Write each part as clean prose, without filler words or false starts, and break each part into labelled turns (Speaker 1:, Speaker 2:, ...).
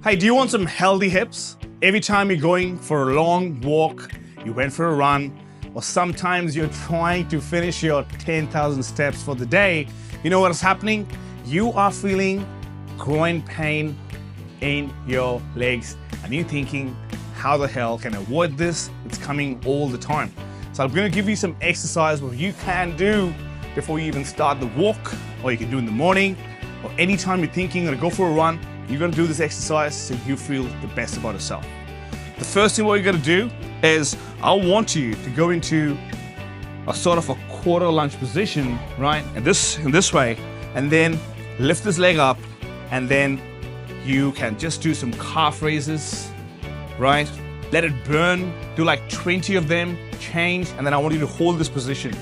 Speaker 1: Hey, do you want some healthy hips? Every time you're going for a long walk, you went for a run, or sometimes you're trying to finish your 10,000 steps for the day, you know what is happening? You are feeling groin pain in your legs, and you're thinking, how the hell can I avoid this? It's coming all the time. So I'm going to give you some exercise what you can do before you even start the walk, or you can do in the morning, or anytime you're thinking you're going to go for a run. You're going to do this exercise so you feel the best about yourself. The first thing what you're going to do is I want you to go into a sort of a quarter lunge position, right? And in this way, and then lift this leg up, and then you can just do some calf raises, right? Let it burn, do like 20 of them, change, and then I want you to hold this position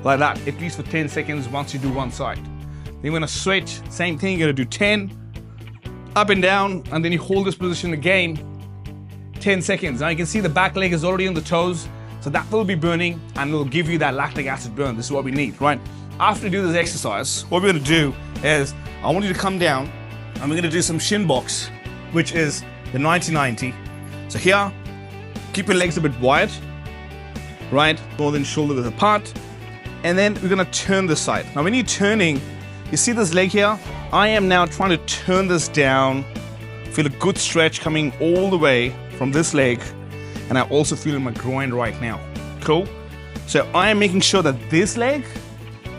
Speaker 1: like that, at least for 10 seconds once you do one side. Then you're gonna switch, same thing, you're gonna do 10, up and down, and then you hold this position again, 10 seconds. Now you can see the back leg is already on the toes, so that will be burning and it will give you that lactic acid burn. This is what we need, right? After you do this exercise, what we're gonna do is, I want you to come down and we're gonna do some shin box, which is the 90-90. So here, keep your legs a bit wide, right? More than shoulder width apart. And then we're gonna turn this side. Now when you're turning, you see this leg here? I am now trying to turn this down, feel a good stretch coming all the way from this leg, and I also feel in my groin right now. Cool? So I am making sure that this leg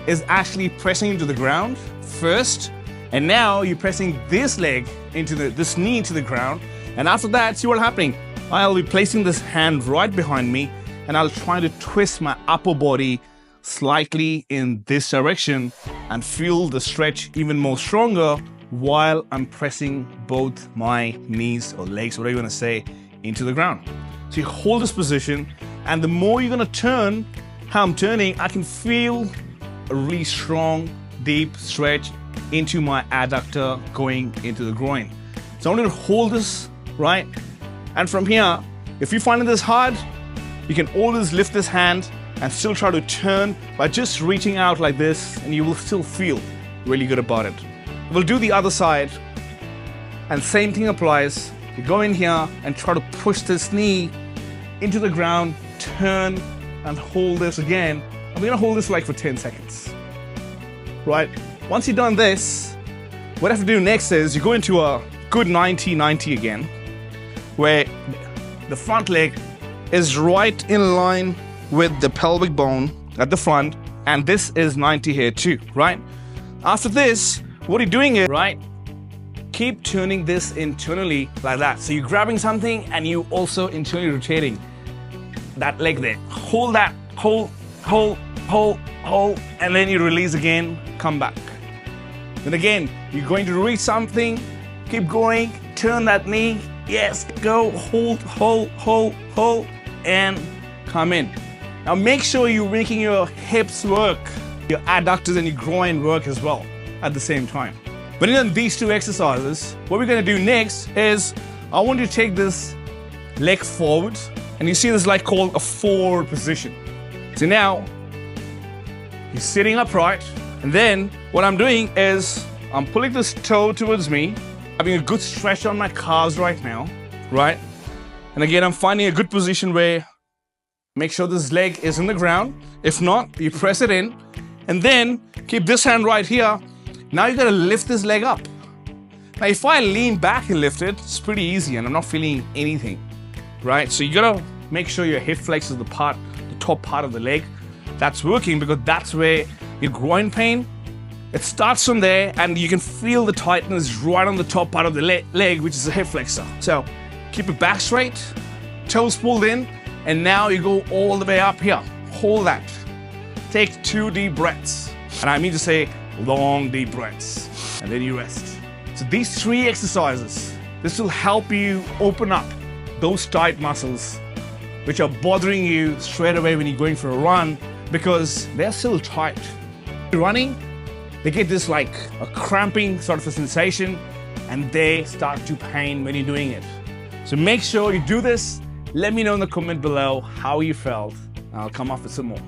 Speaker 1: is actually pressing into the ground first, and now you're pressing this leg into this knee into the ground, and after that, see what's happening. I'll be placing this hand right behind me, and I'll try to twist my upper body slightly in this direction and feel the stretch even more stronger while I'm pressing both my knees or legs, whatever you want to say, into the ground. So you hold this position, and the more you're going to turn, how I'm turning, I can feel a really strong, deep stretch into my adductor going into the groin. So I'm going to hold this, right? And from here, if you're finding this hard, you can always lift this hand and still try to turn by just reaching out like this, and you will still feel really good about it. We'll do the other side, and same thing applies. You go in here and try to push this knee into the ground, turn and hold this again. I'm gonna hold this like for 10 seconds, right? Once you've done this, what I have to do next is you go into a good 90-90 again, where the front leg is right in line with the pelvic bone at the front, and this is 90 here too, right? After this, what you're doing is, right, keep turning this internally like that. So you're grabbing something and you also internally rotating that leg there. Hold that, hold, and then you release again, come back. Then again, you're going to reach something, keep going, turn that knee, yes, go, hold, and come in. Now make sure you're making your hips work, your adductors and your groin work as well at the same time. When you've done these two exercises, what we're going to do next is I want you to take this leg forward, and you see this like called a forward position. So now you're sitting upright, and then what I'm doing is I'm pulling this toe towards me, having a good stretch on my calves right now, right? And again, I'm finding a good position where make sure this leg is in the ground. If not, you press it in, and then keep this hand right here. Now you gotta lift this leg up. Now if I lean back and lift it, it's pretty easy and I'm not feeling anything, right? So you gotta make sure your hip flex is the top part of the leg. That's working because that's where your groin pain, it starts from there, and you can feel the tightness right on the top part of the leg, which is the hip flexor. So keep it back straight, toes pulled in, and now you go all the way up here. Hold that. Take 2 deep breaths. And I mean to say long deep breaths. And then you rest. So these 3 exercises, this will help you open up those tight muscles which are bothering you straight away when you're going for a run, because they're still tight. Running, they get this like a cramping sort of a sensation, and they start to pain when you're doing it. So make sure you do this. Let me know in the comment below how you felt. I'll come up with some more.